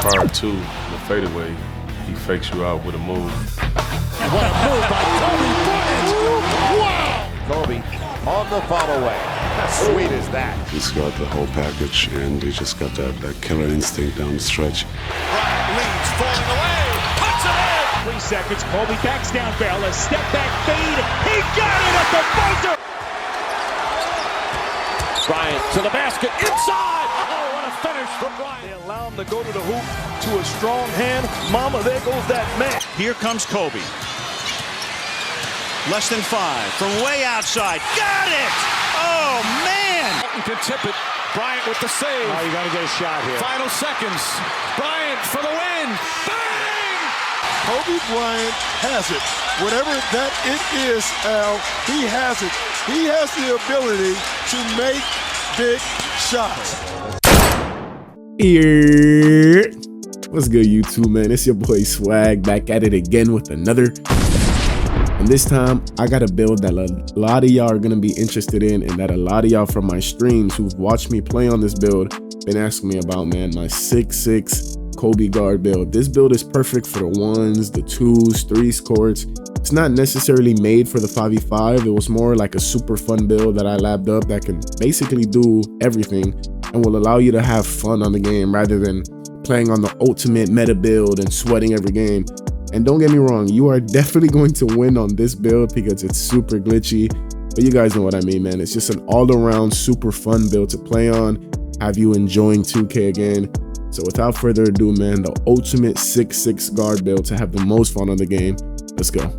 Prior to the fadeaway, he fakes you out with a move. What a move by Kobe Bryant! Wow! Kobe on the follow-away. How sweet is that? He's got the whole package, and he just got that killer instinct down the stretch. Bryant leads, falling away, puts it in! 3 seconds, Kobe backs down barrel, a step back fade. He got it at the buzzer! Bryant to the basket, inside! Oh, what a finish from Bryant. They allow him to go to the hoop to a strong hand. Mama, there goes that man. Here comes Kobe. Less than 5 from way outside. Got it! Oh, man! You can tip it. Bryant with the save. Oh, you got to get a shot here. Final seconds. Bryant for the win. Bang! Kobe Bryant has it. Whatever that it is, Al, he has it. He has the ability to make big shots. Here. What's good, YouTube, man? It's your boy Swag back at it again with another. And this time, I got a build that a lot of y'all are going to be interested in, and that a lot of y'all from my streams who've watched me play on this build been asking me about, man. My 6'6" Kobe guard build. This build is perfect for the 1s, the 2s, 3s courts. It's not necessarily made for the 5v5. It was more like a super fun build that I labbed up that can basically do everything and will allow you to have fun on the game rather than playing on the ultimate meta build and sweating every game. And don't get me wrong, you are definitely going to win on this build because it's super glitchy, but you guys know what I mean, man. It's just an all-around super fun build to play on, have you enjoying 2K again. So without further ado, man, the ultimate 6'6" guard build to have the most fun on the game. Let's go.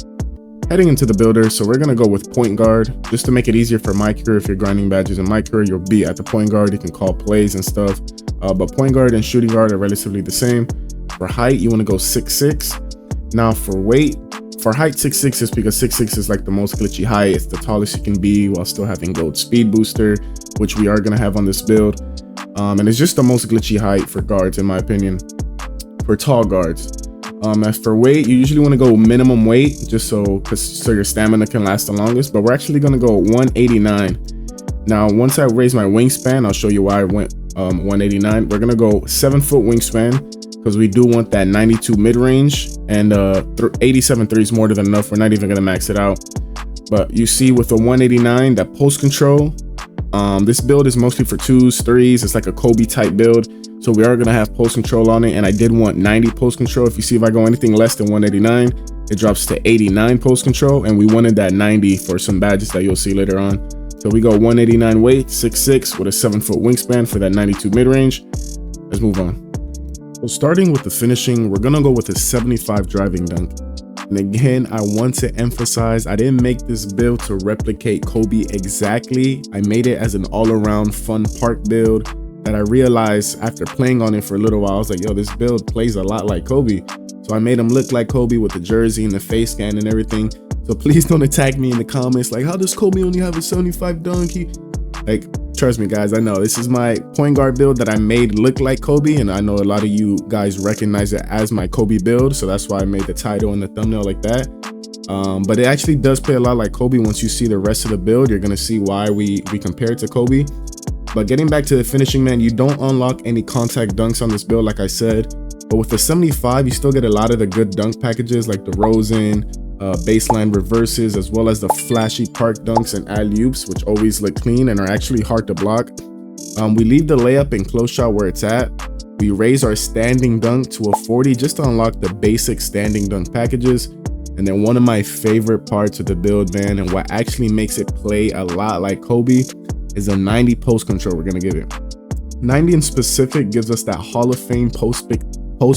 Heading into the builder, so we're gonna go with point guard, just to make it easier for my career. If you're grinding badges in my career, you'll be at the point guard, you can call plays and stuff. But point guard and shooting guard are relatively the same. For height, you wanna go 6'6". Now for weight, for height 6'6" is because 6'6" is like the most glitchy height. It's the tallest you can be while still having gold speed booster, which we are gonna have on this build. And it's just the most glitchy height for guards in my opinion, for tall guards. As for weight, you usually want to go minimum weight just so your stamina can last the longest, but we're actually going to go 189. Now once I raise my wingspan, I'll show you why I went 189. We're going to go 7-foot wingspan because we do want that 92 mid-range, and 87 3 is more than enough. We're not even going to max it out, but you see with the 189, that post control, this build is mostly for 2s, 3s. It's like a Kobe type build, so we are going to have post control on it, and I did want 90 post control. If you see, if I go anything less than 189, it drops to 89 post control, and we wanted that 90 for some badges that you'll see later on. So we go 189 weight, 6'6" with a 7-foot wingspan for that 92 mid-range. Let's move on. So starting with the finishing, we're going to go with a 75 driving dunk. And again, I want to emphasize, I didn't make this build to replicate Kobe exactly. I made it as an all-around fun park build that I realized after playing on it for a little while. I was like, yo, this build plays a lot like Kobe. So I made him look like Kobe with the jersey and the face scan and everything. So please don't attack me in the comments like, how does Kobe only have a 75 dunk? Like, trust me guys, I know this is my point guard build that I made look like Kobe, and I know a lot of you guys recognize it as my Kobe build, so that's why I made the title and the thumbnail like that. But it actually does play a lot like Kobe. Once you see the rest of the build, you're gonna see why we compare it to Kobe. But getting back to the finishing, man, you don't unlock any contact dunks on this build like I said, but with the 75 you still get a lot of the good dunk packages like the Rosen, baseline reverses, as well as the flashy park dunks and alley-oops, which always look clean and are actually hard to block. We leave the layup and close shot where it's at. We raise our standing dunk to a 40 just to unlock the basic standing dunk packages. And then one of my favorite parts of the build, man, and what actually makes it play a lot like Kobe, is a 90 post control we're gonna give it. 90 in specific gives us that Hall of Fame post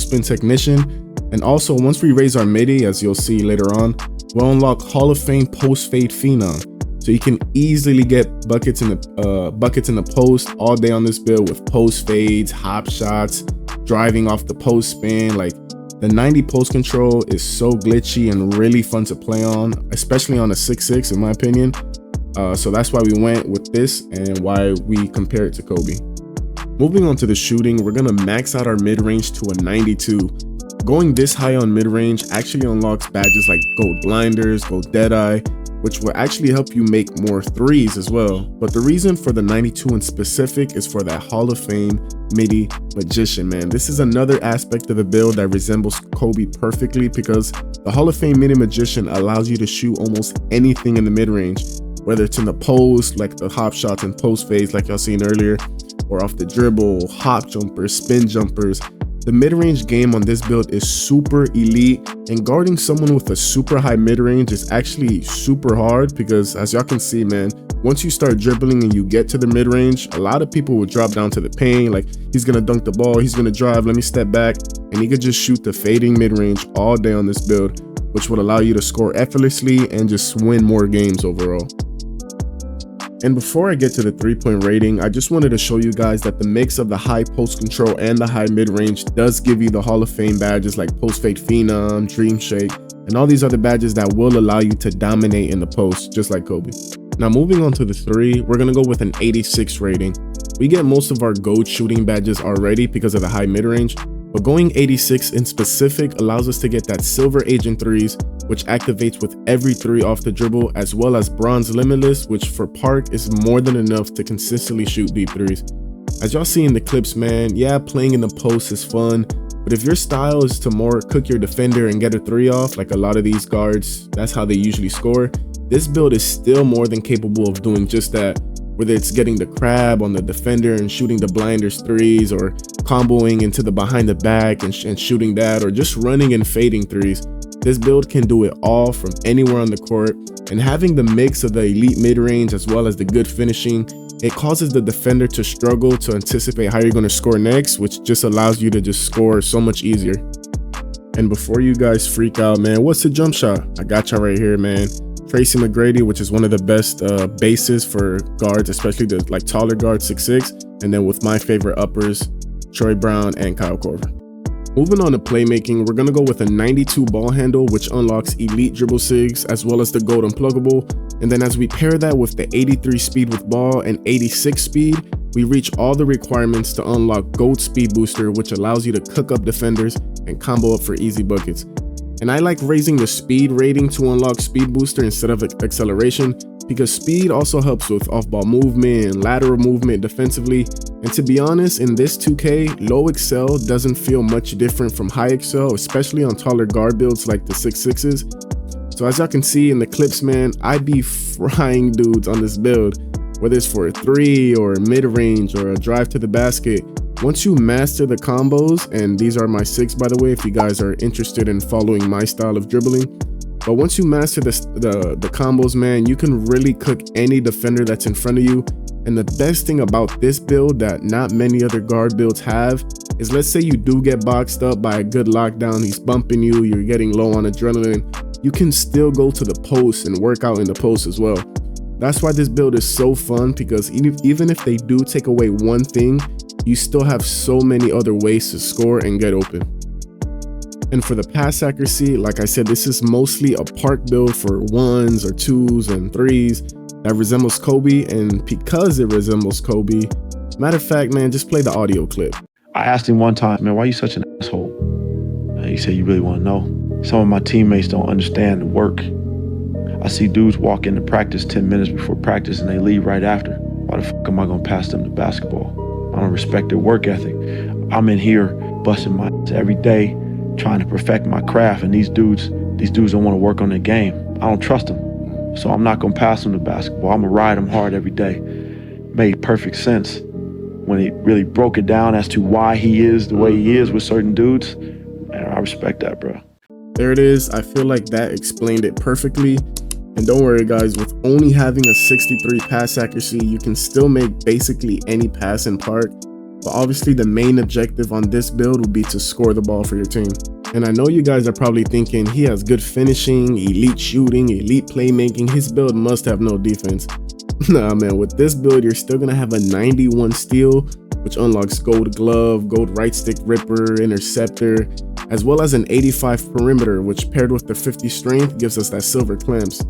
spin technician. And also, once we raise our midi, as you'll see later on, we'll unlock Hall of Fame post fade phenom. So you can easily get buckets in the post all day on this build with post fades, hop shots, driving off the post spin. Like, the 90 post control is so glitchy and really fun to play on, especially on a 6'6" in my opinion. So that's why we went with this and why we compare it to Kobe. Moving on to the shooting, we're gonna max out our mid-range to a 92. Going this high on mid-range actually unlocks badges like Gold Blinders, Gold Deadeye, which will actually help you make more threes as well. But the reason for the 92 in specific is for that Hall of Fame midi magician, man. This is another aspect of the build that resembles Kobe perfectly, because the Hall of Fame midi magician allows you to shoot almost anything in the mid-range, whether it's in the post, like the hop shots and post fades like y'all seen earlier, or off the dribble, hop jumpers, spin jumpers. The mid-range game on this build is super elite, and guarding someone with a super high mid-range is actually super hard, because as y'all can see, man, once you start dribbling and you get to the mid-range, a lot of people will drop down to the paint, like he's gonna dunk the ball, he's gonna drive, let me step back, and he could just shoot the fading mid-range all day on this build, which would allow you to score effortlessly and just win more games overall. And before I get to the 3-point rating, I just wanted to show you guys that the mix of the high post control and the high mid-range does give you the Hall of Fame badges like Post Fade Phenom, Dream Shake, and all these other badges that will allow you to dominate in the post, just like Kobe. Now moving on to the 3, we're gonna go with an 86 rating. We get most of our GOAT shooting badges already because of the high mid-range, but going 86 in specific allows us to get that silver agent threes, which activates with every 3 off the dribble, as well as bronze limitless, which for Park is more than enough to consistently shoot deep threes. As y'all see in the clips, man, yeah, playing in the post is fun, but if your style is to more cook your defender and get a 3 off, like a lot of these guards, that's how they usually score, this build is still more than capable of doing just that. Whether it's getting the crab on the defender and shooting the blinders threes, or comboing into the behind the back and shooting that, or just running and fading threes. This build can do it all from anywhere on the court, and having the mix of the elite mid-range as well as the good finishing, it causes the defender to struggle to anticipate how you're going to score next, which just allows you to just score so much easier. And before you guys freak out, man, what's the jump shot? I got y'all right here, man. Tracy McGrady, which is one of the best bases for guards, especially the like taller guards, 6'6", and then with my favorite uppers, Troy Brown and Kyle Korver. Moving on to playmaking, we're gonna go with a 92 ball handle, which unlocks elite dribble SIGs as well as the gold unpluggable. And then as we pair that with the 83 speed with ball and 86 speed, we reach all the requirements to unlock gold speed booster, which allows you to cook up defenders and combo up for easy buckets. And I like raising the speed rating to unlock speed booster instead of acceleration, because speed also helps with off-ball movement and lateral movement defensively. And to be honest, in this 2K, low excel doesn't feel much different from high excel, especially on taller guard builds like the 6'6s. So as y'all can see in the clips, man, I be frying dudes on this build, whether it's for a 3 or a mid-range or a drive to the basket. Once you master the combos, and these are my 6 by the way, if you guys are interested in following my style of dribbling, but once you master the combos, man, you can really cook any defender that's in front of you. And the best thing about this build that not many other guard builds have is, let's say you do get boxed up by a good lockdown, he's bumping you, you're getting low on adrenaline, you can still go to the post and work out in the post as well. That's why this build is so fun, because even if they do take away one thing, you still have so many other ways to score and get open. And for the pass accuracy, like I said, this is mostly a Park build for 1s or 2s and 3s that resembles Kobe. And because it resembles Kobe, matter of fact, man, just play the audio clip. I asked him one time, man, why are you such an asshole? And he said, you really want to know? Some of my teammates don't understand the work. I see dudes walk into practice 10 minutes before practice and they leave right after. Why the fuck am I going to pass them the basketball? I don't respect their work ethic. I'm in here busting my ass every day, trying to perfect my craft, and these dudes don't want to work on their game. I don't trust them. So I'm not going to pass them the basketball. I'm going to ride them hard every day. Made perfect sense when he really broke it down as to why he is the way he is with certain dudes. And I respect that, bro. There it is. I feel like that explained it perfectly. And don't worry guys, with only having a 63 pass accuracy, you can still make basically any pass in Park. But obviously the main objective on this build will be to score the ball for your team. And I know you guys are probably thinking he has good finishing, elite shooting, elite playmaking, his build must have no defense. Nah man, with this build you're still gonna have a 91 steal, which unlocks gold glove, gold right stick ripper, interceptor, as well as an 85 perimeter, which paired with the 50 strength gives us that silver clamps.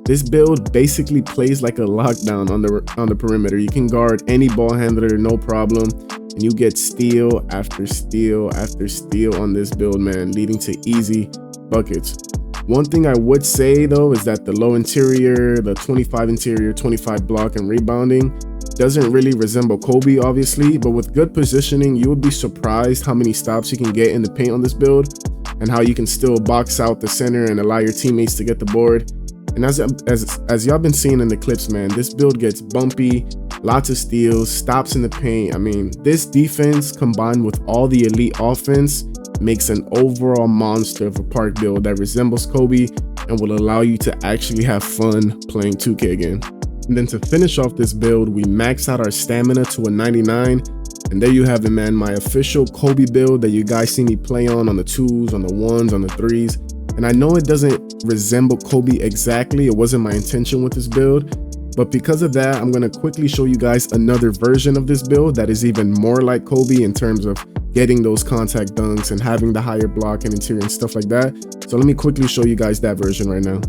This build basically plays like a lockdown on the perimeter. You can guard any ball handler, no problem, and you get steal after steal after steal on this build, man, leading to easy buckets. One thing I would say though is that the low interior, the 25 interior, 25 block and rebounding doesn't really resemble Kobe, obviously, but with good positioning, you would be surprised how many stops you can get in the paint on this build and how you can still box out the center and allow your teammates to get the board. And as y'all been seeing in the clips, man, this build gets bumpy, lots of steals, stops in the paint. I mean, this defense combined with all the elite offense makes an overall monster of a park build that resembles Kobe and will allow you to actually have fun playing 2K again. And then to finish off this build, we max out our stamina to a 99. And there you have it, man, my official Kobe build that you guys see me play on the 2s, on the 1s, on the 3s. And I know it doesn't resemble Kobe exactly. It wasn't my intention with this build. But because of that, I'm going to quickly show you guys another version of this build that is even more like Kobe in terms of getting those contact dunks and having the higher block and interior and stuff like that. So let me quickly show you guys that version right now.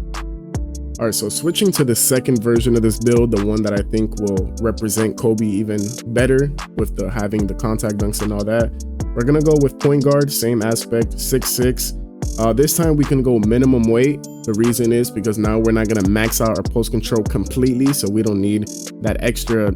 All right, so switching to the second version of this build, the one that I think will represent Kobe even better with having the contact dunks and all that. We're going to go with point guard, same aspect, 6'6". This time we can go minimum weight. The reason is because now we're not going to max out our post control completely, so we don't need that extra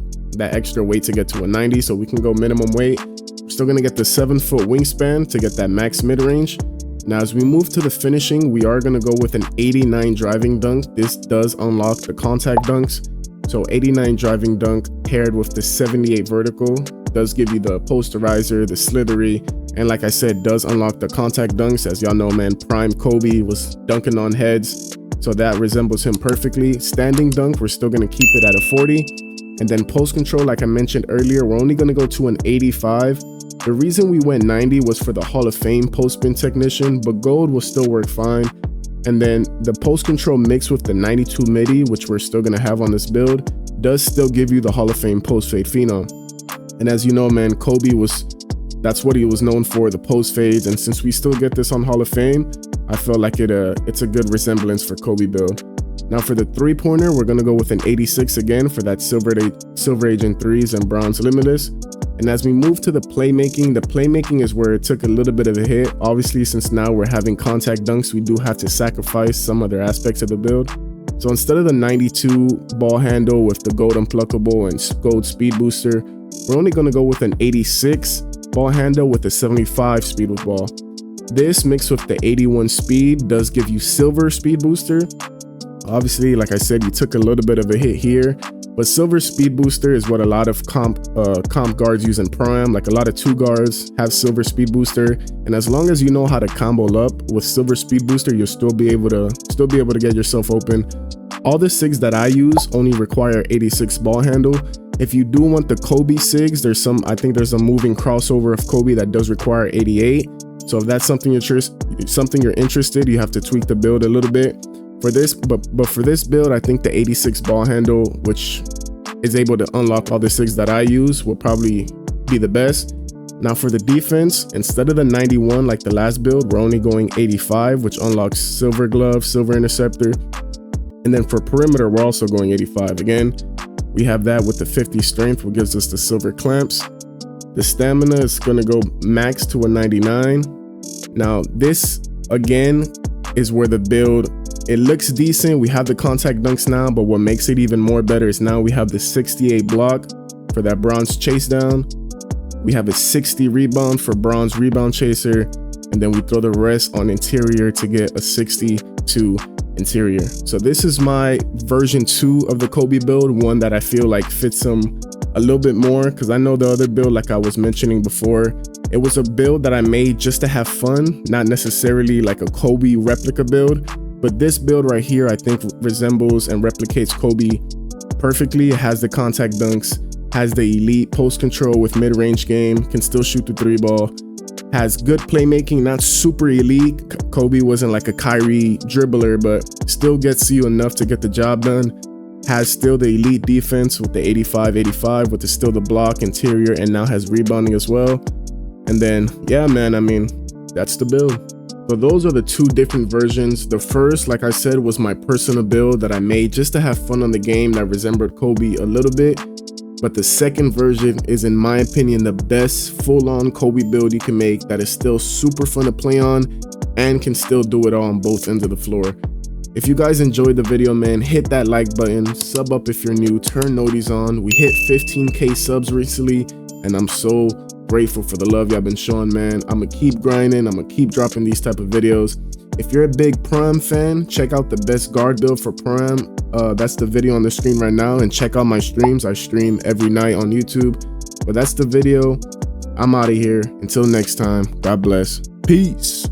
weight to get to a 90, so we can go minimum weight. We're still going to get the 7-foot wingspan to get that max mid-range. Now as we move to the finishing, we are going to go with an 89 driving dunk. This does unlock the contact dunks, so 89 driving dunk paired with the 78 vertical does give you the posterizer, the slithery, and like I said, does unlock the contact dunks. As y'all know, man, prime Kobe was dunking on heads, so that resembles him perfectly. Standing dunk, we're still going to keep it at a 40. And then post control, like I mentioned earlier, we're only going to go to an 85. The reason we went 90 was for the Hall of Fame post spin technician, but gold will still work fine. And then the post control mixed with the 92 midi, which we're still going to have on this build, does still give you the Hall of Fame post fade phenom. And as you know, man, Kobe that's what he was known for, the post fades. And since we still get this on Hall of Fame, I feel like it's a good resemblance for Kobe build. Now for the 3-pointer, we're going to go with an 86 again for that Silver Agent 3s and Bronze Limitless. And as we move to the playmaking is where it took a little bit of a hit. Obviously, since now we're having contact dunks, we do have to sacrifice some other aspects of the build. So instead of the 92 ball handle with the gold unpluckable and gold speed booster, we're only going to go with an 86 ball handle with a 75 speed with ball. This mixed with the 81 speed does give you silver speed booster. Obviously, like I said, you took a little bit of a hit here, but silver speed booster is what a lot of comp guards use in prime. Like a lot of 2 guards have silver speed booster, and as long as you know how to combo up with silver speed booster, you'll still be able to get yourself open. All the SIGs that I use only require 86 ball handle. If you do want the Kobe SIGs, I think there's a moving crossover of Kobe that does require 88. So if that's something you're interested, you have to tweak the build a little bit. For this, but for this build, I think the 86 ball handle, which is able to unlock all the SIGs that I use, will probably be the best. Now for the defense, instead of the 91 like the last build, we're only going 85, which unlocks silver glove, silver interceptor. And then for perimeter, we're also going 85. Again, we have that with the 50 strength, which gives us the silver clamps. The stamina is going to go max to a 99. Now this, again, is where the build, it looks decent. We have the contact dunks now, but what makes it even more better is now we have the 68 block for that bronze chase down. We have a 60 rebound for bronze rebound chaser, and then we throw the rest on interior to get a 62 interior. So this is my version 2 of the Kobe build, one that I feel like fits him a little bit more, because I know the other build, like I was mentioning before, it was a build that I made just to have fun, not necessarily like a Kobe replica build. But this build right here, I think resembles and replicates Kobe perfectly. It has the contact dunks, has the elite post control with mid-range game, can still shoot the 3 ball, has good playmaking, not super elite. Kobe wasn't like a Kyrie dribbler, but still gets you enough to get the job done. Has still the elite defense with the 85 with still the block interior, and now has rebounding as well. And then, yeah, man, I mean, that's the build. So those are the 2 different versions. The first, like I said, was my personal build that I made just to have fun on the game that resembled Kobe a little bit. But the second version is, in my opinion, the best full-on Kobe build you can make that is still super fun to play on. and can still do it all on both ends of the floor. If you guys enjoyed the video, man, hit that like button, sub up if you're new, turn noties on. We hit 15K subs recently, and I'm so grateful for the love y'all been showing, man. I'm gonna keep grinding, I'm gonna keep dropping these type of videos. If you're a big Prime fan, check out the best guard build for Prime. That's the video on the screen right now, and check out my streams. I stream every night on YouTube. But that's the video. I'm out of here. Until next time, God bless. Peace.